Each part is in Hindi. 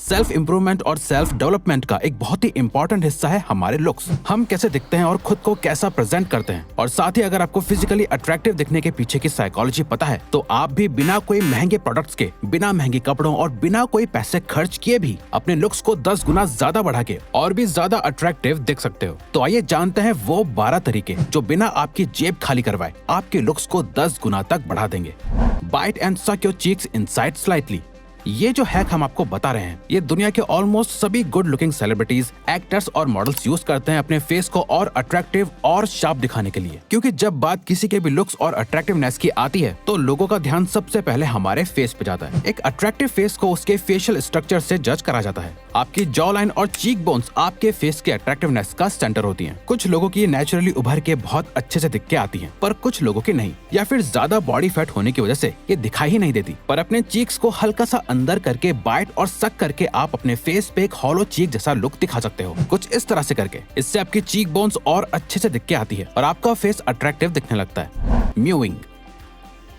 सेल्फ इंप्रूवमेंट और सेल्फ डेवलपमेंट का एक बहुत ही इंपॉर्टेंट हिस्सा है हमारे लुक्स। हम कैसे दिखते हैं और खुद को कैसा प्रेजेंट करते हैं। और साथ ही अगर आपको फिजिकली अट्रैक्टिव दिखने के पीछे की साइकोलॉजी पता है तो आप भी बिना कोई महंगे प्रोडक्ट्स के, बिना महंगे कपड़ों और बिना कोई पैसे खर्च किए भी अपने लुक्स को 10 गुना ज्यादा बढ़ा के और भी ज्यादा अट्रैक्टिव दिख सकते हो। तो आइए जानते हैं वो 12 तरीके जो बिना आपकी जेब खाली करवाए आपके लुक्स को 10 गुना तक बढ़ा देंगे। बाइट एंड सक योर चीक्स इनसाइड स्लाइटली। ये जो हैक हम आपको बता रहे हैं ये दुनिया के ऑलमोस्ट सभी गुड लुकिंग सेलिब्रिटीज, एक्टर्स और मॉडल्स यूज करते हैं अपने फेस को और अट्रैक्टिव और शार्प दिखाने के लिए। क्योंकि जब बात किसी के भी लुक्स और अट्रैक्टिवनेस की आती है तो लोगों का ध्यान सबसे पहले हमारे फेस पे जाता है। एक अट्रैक्टिव फेस को उसके फेशियल स्ट्रक्चर से जज करा जाता है। आपकी जॉ लाइन और चीक बोन्स आपके फेस के अट्रैक्टिवनेस का सेंटर होती हैं। कुछ लोगों की नेचुरली उभर के बहुत अच्छे से दिख के आती हैं, पर कुछ लोगों की नहीं, या फिर ज्यादा बॉडी फैट होने की वजह से ये दिखाई ही नहीं देती। पर अपने चीक्स को हल्का सा अंदर करके बाइट और सक करके आप अपने फेस पे एक हॉलो चीक जैसा लुक दिखा सकते हो, कुछ इस तरह से करके। इससे आपकी चीक बोन्स और अच्छे से दिख के आती है और आपका फेस अट्रैक्टिव दिखने लगता है। म्यूइंग।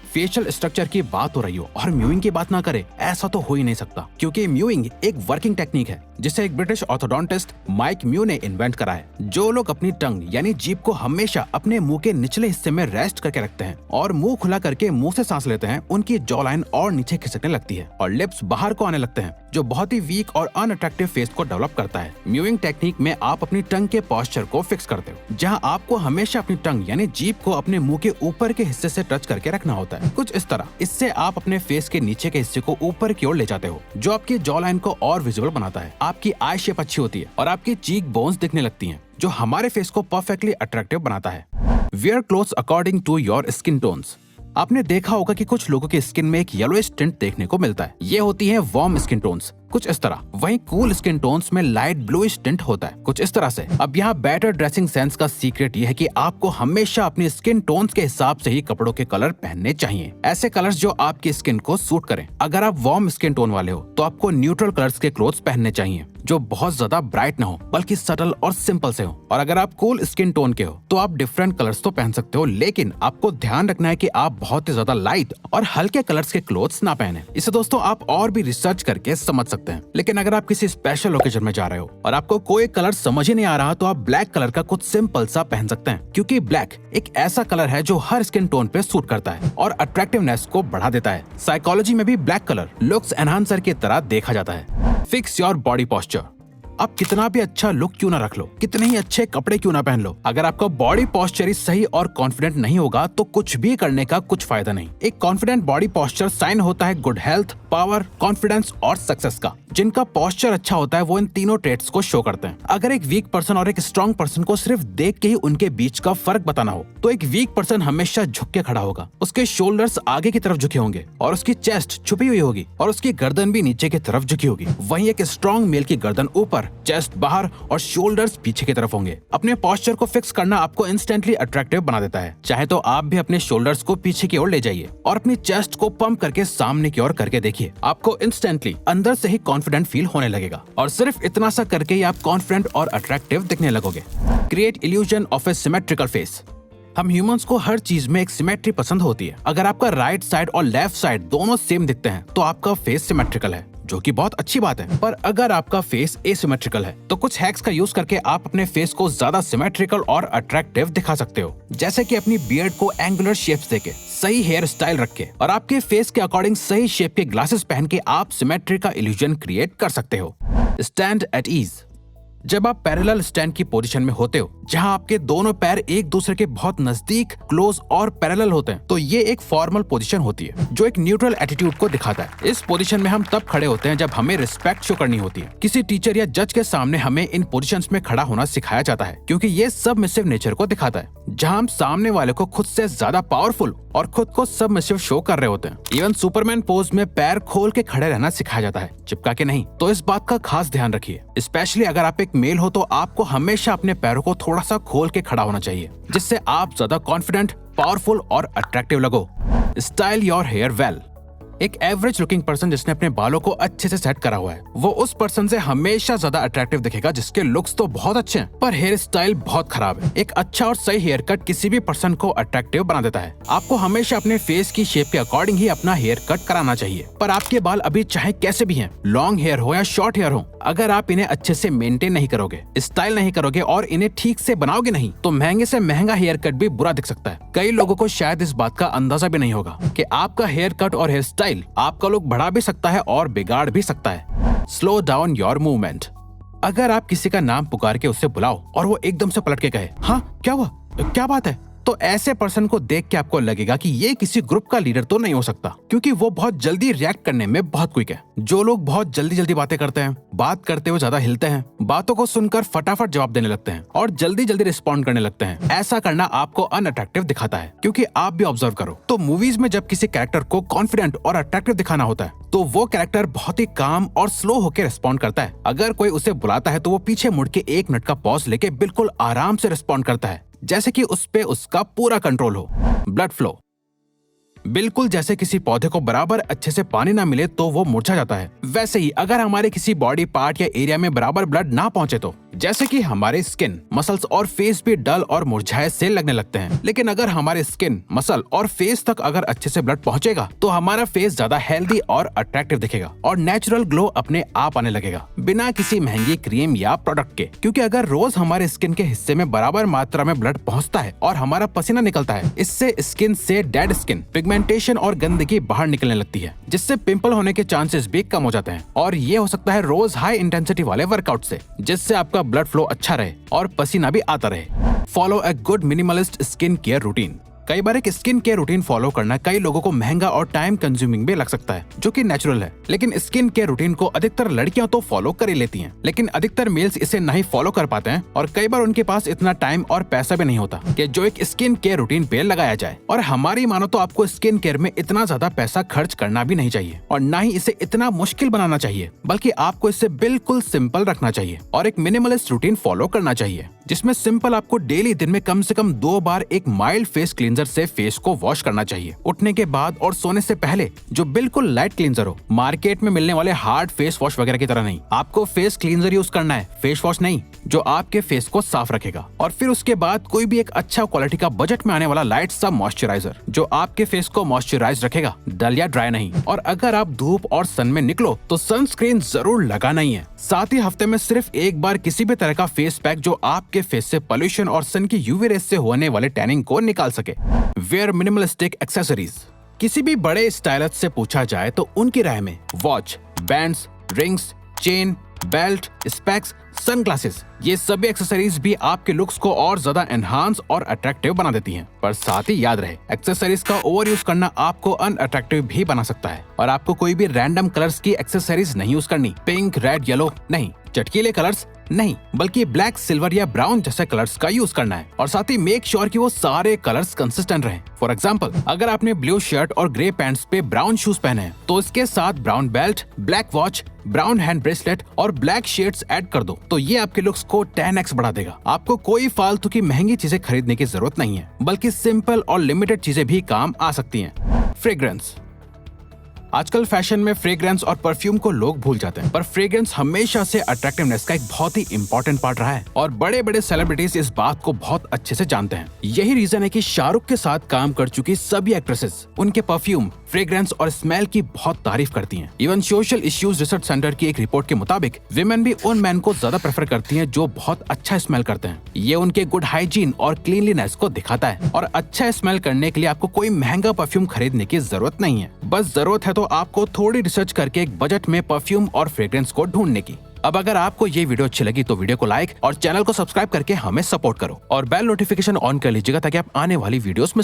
फेशियल स्ट्रक्चर की बात हो रही हो और म्यूइंग की बात ना करे, ऐसा तो हो ही नहीं सकता। क्योंकि म्यूइंग एक वर्किंग टेक्निक है जिसे एक ब्रिटिश ऑर्थोडोंटिस्ट माइक म्यू ने इन्वेंट करा है। जो लोग अपनी टंग यानी जीभ को हमेशा अपने मुंह के निचले हिस्से में रेस्ट करके रखते हैं और मुंह खुला करके मुंह से सांस लेते हैं, उनकी जॉ लाइन और नीचे खिसकने लगती है और लिप्स बाहर को आने लगते हैं, जो बहुत ही वीक और अनअट्रैक्टिव फेस को डेवलप करता है। म्यूइंग टेक्निक में आप अपनी टंग के पोस्चर को फिक्स करते हो, जहां आपको हमेशा अपनी टंग यानी जीभ को अपने मुंह के ऊपर के हिस्से से टच करके रखना होता है, कुछ इस तरह। इससे आप अपने फेस के नीचे के हिस्से को ऊपर की ओर ले जाते हो, जो आपकी जॉ लाइन को और विजुअल बनाता है। आपकी आई शेप अच्छी होती है और आपकी चीक बोन्स दिखने लगती हैं, जो हमारे फेस को परफेक्टली अट्रैक्टिव बनाता है। Wear clothes according to your skin tones. आपने देखा होगा कि कुछ लोगों की स्किन में एक येलोइश टिंट देखने को मिलता है। ये होती है वार्म स्किन टोन्स, कुछ इस तरह। वहीं कूल स्किन टोन्स में लाइट ब्लूइश टिंट होता है, कुछ इस तरह से। अब यहाँ बेटर ड्रेसिंग सेंस का सीक्रेट ये है कि आपको हमेशा अपनी स्किन टोन्स के हिसाब से ही कपड़ों के कलर पहनने चाहिए। ऐसे कलर्स जो आपकी स्किन को सूट करें। अगर आप वार्म स्किन टोन वाले हो तो आपको न्यूट्रल कलर्स के क्लोथ्स पहनने चाहिए, जो बहुत ज्यादा ब्राइट ना हो बल्कि सटल और सिंपल से हो। और अगर आप कूल स्किन टोन के हो तो आप डिफरेंट कलर्स तो पहन सकते हो, लेकिन आपको ध्यान रखना है कि आप बहुत ही ज्यादा लाइट और हल्के कलर्स के क्लोथ्स ना पहने। इसे दोस्तों आप और भी रिसर्च करके समझ सकते हैं। लेकिन अगर आप किसी स्पेशल ओकेजन में जा रहे हो और आपको कोई कलर समझ ही नहीं आ रहा तो आप ब्लैक कलर का कुछ सिंपल सा पहन सकते हैं, क्योंकि ब्लैक एक ऐसा कलर है जो हर स्किन टोन पे सूट करता है और अट्रैक्टिवनेस को बढ़ा देता है। साइकोलॉजी में भी ब्लैक कलर लुक्स एनहांसर की तरह देखा जाता है। Fix your body posture. आप कितना भी अच्छा लुक क्यों ना रख लो, कितने ही अच्छे कपड़े क्यों ना पहन लो, अगर आपका बॉडी पोस्चर ही सही और कॉन्फिडेंट नहीं होगा तो कुछ भी करने का कुछ फायदा नहीं। एक कॉन्फिडेंट बॉडी पोस्चर साइन होता है गुड हेल्थ, पावर, कॉन्फिडेंस और सक्सेस का। जिनका पोस्चर अच्छा होता है वो इन तीनों ट्रेट्स को शो करते हैं। अगर एक वीक पर्सन और एक स्ट्रॉन्ग पर्सन को सिर्फ देख के ही उनके बीच का फर्क बताना हो तो एक वीक पर्सन हमेशा झुक के खड़ा होगा, उसके शोल्डर्स आगे की तरफ झुके होंगे और उसकी चेस्ट छुपी हुई होगी और उसकी गर्दन भी नीचे की तरफ झुकी होगी। वहीं एक स्ट्रॉन्ग मेल की गर्दन ऊपर, चेस्ट बाहर और शोल्डर्स पीछे की तरफ होंगे। अपने पोस्चर को फिक्स करना आपको इंस्टेंटली अट्रैक्टिव बना देता है। चाहे तो आप भी अपने शोल्डर्स को पीछे की ओर ले जाइए और अपनी चेस्ट को पंप करके सामने की ओर करके देखिए, आपको इंस्टेंटली अंदर से ही कॉन्फिडेंट फील होने लगेगा। और सिर्फ इतना सा करके ही आप कॉन्फिडेंट और अट्रैक्टिव दिखने लगोगे। Create illusion of A symmetrical face. हम ह्यूमंस को हर चीज में एक सिमेट्री पसंद होती है। अगर आपका राइट साइड और लेफ्ट साइड दोनों सेम दिखते हैं तो आपका फेस सिमेट्रिकल है, जो कि बहुत अच्छी बात है। पर अगर आपका फेस एसिमेट्रिकल है तो कुछ हैक्स का यूज करके आप अपने फेस को ज्यादा सिमेट्रिकल और अट्रैक्टिव दिखा सकते हो। जैसे कि अपनी बियर्ड को एंगुलर शेप्स देके, सही हेयर स्टाइल रख के और आपके फेस के अकॉर्डिंग सही शेप के ग्लासेस पहन के आप सिमेट्री का इल्यूजन क्रिएट कर सकते हो। Stand at ease. जब आप पैरेलल स्टैंड की पोजीशन में होते हो, जहां आपके दोनों पैर एक दूसरे के बहुत नजदीक, क्लोज और पैरेलल होते हैं, तो ये एक फॉर्मल पोजीशन होती है जो एक न्यूट्रल एटीट्यूड को दिखाता है। इस पोजीशन में हम तब खड़े होते हैं जब हमें रिस्पेक्ट शो करनी होती है। किसी टीचर या जज के सामने हमें इन पोजीशंस में खड़ा होना सिखाया जाता है, क्योंकि ये सबमिसिव नेचर को दिखाता है, जहां हम सामने वाले को खुद से ज्यादा पावरफुल और खुद को सबमिसिव शो कर रहे होते हैं। इवन सुपरमैन पोज में पैर खोल के खड़े रहना सिखाया जाता है, चिपका के नहीं। तो इस बात का खास ध्यान रखिए। स्पेशली अगर आप एक मेल हो तो आपको हमेशा अपने पैरों को थोड़ा सा खोल के खड़ा होना चाहिए, जिससे आप ज्यादा कॉन्फिडेंट, पावरफुल और अट्रैक्टिव लगो। Style your hair well. एक एवरेज लुकिंग पर्सन जिसने अपने बालों को अच्छे से सेट करा हुआ है, वो उस पर्सन से हमेशा ज्यादा अट्रैक्टिव दिखेगा जिसके लुक्स तो बहुत अच्छे हैं पर हेयर स्टाइल बहुत खराब है। एक अच्छा और सही हेयर कट किसी भी पर्सन को अट्रैक्टिव बना देता है। आपको हमेशा अपने फेस की शेप के अकॉर्डिंग ही अपना हेयर कट कराना चाहिए। पर आपके बाल अभी चाहे कैसे भी हैं, लॉन्ग हेयर हो या शॉर्ट हेयर हो, अगर आप इन्हें अच्छे से मेंटेन नहीं करोगे, स्टाइल नहीं करोगे और इन्हें ठीक से बनाओगे नहीं, तो महंगे से महंगा हेयर कट भी बुरा दिख सकता है। कई लोगों को शायद इस बात का अंदाजा भी नहीं होगा कि आपका हेयर कट और हेयर स्टाइल आपका लुक बढ़ा भी सकता है और बिगाड़ भी सकता है। Slow down your movement. अगर आप किसी का नाम पुकार के उससे बुलाओ और वो एकदम से पलट के कहे, हाँ क्या हुआ, क्या बात है, तो ऐसे पर्सन को देख के आपको लगेगा कि ये किसी ग्रुप का लीडर तो नहीं हो सकता, क्योंकि वो बहुत जल्दी रिएक्ट करने में बहुत क्विक है। जो लोग बहुत जल्दी जल्दी बातें करते हैं, बात करते हुए ज्यादा हिलते हैं, बातों को सुनकर फटाफट जवाब देने लगते हैं और जल्दी जल्दी रिस्पॉन्ड करने लगते हैं, ऐसा करना आपको अनअट्रैक्टिव दिखाता है। क्योंकि आप भी ऑब्जर्व करो तो मूवीज में जब किसी कैरेक्टर को कॉन्फिडेंट और अट्रैक्टिव दिखाना होता है तो वो कैरेक्टर बहुत ही काम और स्लो होकर रिस्पॉन्ड करता है। अगर कोई उसे बुलाता है तो वो पीछे मुड़ के 1 मिनट का पॉज लेके बिल्कुल आराम से रिस्पॉन्ड करता है, जैसे कि उस पे उसका पूरा कंट्रोल हो। Blood flow. बिल्कुल जैसे किसी पौधे को बराबर अच्छे से पानी ना मिले तो वो मुरझा जाता है, वैसे ही अगर हमारे किसी बॉडी पार्ट या एरिया में बराबर ब्लड ना पहुंचे तो, जैसे कि हमारे स्किन, मसल्स और फेस भी डल और मुरझाए से लगने लगते हैं। लेकिन अगर हमारे स्किन, मसल और फेस तक अगर अच्छे से ब्लड पहुंचेगा तो हमारा फेस ज्यादा हेल्दी और अट्रैक्टिव दिखेगा और नेचुरल ग्लो अपने आप आने लगेगा, बिना किसी महंगी क्रीम या प्रोडक्ट के। क्योंकि अगर रोज हमारे स्किन के हिस्से में बराबर मात्रा में ब्लड पहुंचता है और हमारा पसीना निकलता है, इससे स्किन से डेड स्किन, पिगमेंटेशन और गंदगी बाहर निकलने लगती है, जिससे पिंपल होने के चांसेस भी कम हो जाते हैं। और ये हो सकता है रोज हाई इंटेंसिटी वाले वर्कआउट से, जिससे आपका ब्लड फ्लो अच्छा रहे और पसीना भी आता रहे। Follow a good minimalist skin care routine. कई बार एक स्किन केयर रूटीन फॉलो करना कई लोगों को महंगा और टाइम कंज्यूमिंग भी लग सकता है, जो कि नेचुरल है। लेकिन स्किन केयर रूटीन को अधिकतर लड़कियां तो फॉलो कर ही लेती हैं, लेकिन अधिकतर मेल्स इसे नहीं फॉलो कर पाते हैं और कई बार उनके पास इतना टाइम और पैसा भी नहीं होता कि जो एक स्किन केयर रूटीन पे लगाया जाए। और हमारी मानो तो आपको स्किन केयर में इतना ज्यादा पैसा खर्च करना भी नहीं चाहिए और ना ही इसे इतना मुश्किल बनाना चाहिए, बल्कि आपको इसे बिल्कुल सिंपल रखना चाहिए और एक मिनिमलिस्ट रूटीन फॉलो करना चाहिए, जिसमें सिंपल आपको डेली दिन में कम से कम 2 बार एक माइल्ड फेस क्लींजर से फेस को वॉश करना चाहिए, उठने के बाद और सोने से पहले, जो बिल्कुल लाइट क्लींजर हो। मार्केट में मिलने वाले हार्ड फेस वॉश वगैरह की तरह नहीं, आपको फेस क्लींजर यूज करना है, फेस वॉश नहीं, जो आपके फेस को साफ रखेगा। और फिर उसके बाद कोई भी एक अच्छा क्वालिटी का बजट में आने वाला लाइट सा मॉइस्चराइजर, जो आपके फेस को मॉइस्चराइज रखेगा, डल या ड्राई नहीं। और अगर आप धूप और सन में निकलो तो सनस्क्रीन जरूर लगाना ही है। साथ ही हफ्ते में सिर्फ 1 बार किसी भी तरह का फेस पैक जो आपके फेस से पोल्यूशन और सन की यूवी रेस से होने वाले टैनिंग को निकाल सके। Wear minimalistic accessories. किसी भी बड़े स्टाइलिस्ट से पूछा जाए तो उनकी राय में watch, bands, rings, chain, belt, specs, sunglasses, ये सभी एक्सेसरीज भी आपके लुक्स को और ज्यादा एनहांस और अट्रैक्टिव बना देती हैं। पर साथ ही याद रहे, एक्सेसरीज का ओवर यूज करना आपको अनअट्रैक्टिव भी बना सकता है और आपको कोई भी रैंडम कलर्स की एक्सेसरीज नहीं यूज करनी। पिंक, रेड, येलो नहीं, चटकीले कलर्स नहीं, बल्कि ब्लैक, सिल्वर या ब्राउन जैसे कलर्स का यूज करना है। और साथ ही मेक श्योर कि वो सारे कलर्स कंसिस्टेंट रहें। फॉर एग्जांपल, अगर आपने ब्लू शर्ट और ग्रे पैंट्स पे ब्राउन शूज पहने हैं तो इसके साथ brown belt, black watch, brown hand bracelet और ब्लैक शेड्स ऐड कर दो तो ये आपके लुक्स को 10x बढ़ा देगा। आपको कोई फालतू की महंगी चीजें खरीदने की जरूरत नहीं है, बल्कि सिंपल और लिमिटेड चीजें भी काम आ सकती हैं। फ्रेग्रेंस। आजकल फैशन में फ्रेग्रेंस और परफ्यूम को लोग भूल जाते हैं, पर फ्रेग्रेंस हमेशा से अट्रैक्टिवनेस का एक बहुत ही इंपॉर्टेंट पार्ट रहा है और बड़े बड़े सेलिब्रिटीज इस बात को बहुत अच्छे से जानते हैं। यही रीजन है कि शाहरुख के साथ काम कर चुकी सभी एक्ट्रेसेस उनके परफ्यूम, फ्रेग्रेंस और स्मेल की बहुत तारीफ करती हैं। Even social issues research centre की एक रिपोर्ट के मुताबिक विमेन भी उन मैन को ज्यादा प्रेफर करती हैं जो बहुत अच्छा स्मेल करते हैं। ये उनके गुड हाइजीन और क्लीनलीनेस को दिखाता है। और अच्छा स्मेल करने के लिए आपको कोई महंगा परफ्यूम खरीदने की जरूरत नहीं है, बस जरूरत है तो आपको थोड़ी रिसर्च करके एक बजट में परफ्यूम और फ्रेग्रेंस को ढूंढने की। अब अगर आपको ये वीडियो अच्छी लगी तो वीडियो को लाइक और चैनल को सब्सक्राइब करके हमें सपोर्ट करो और बेल नोटिफिकेशन ऑन कर लीजिएगा ताकि आप आने वाली वीडियोस में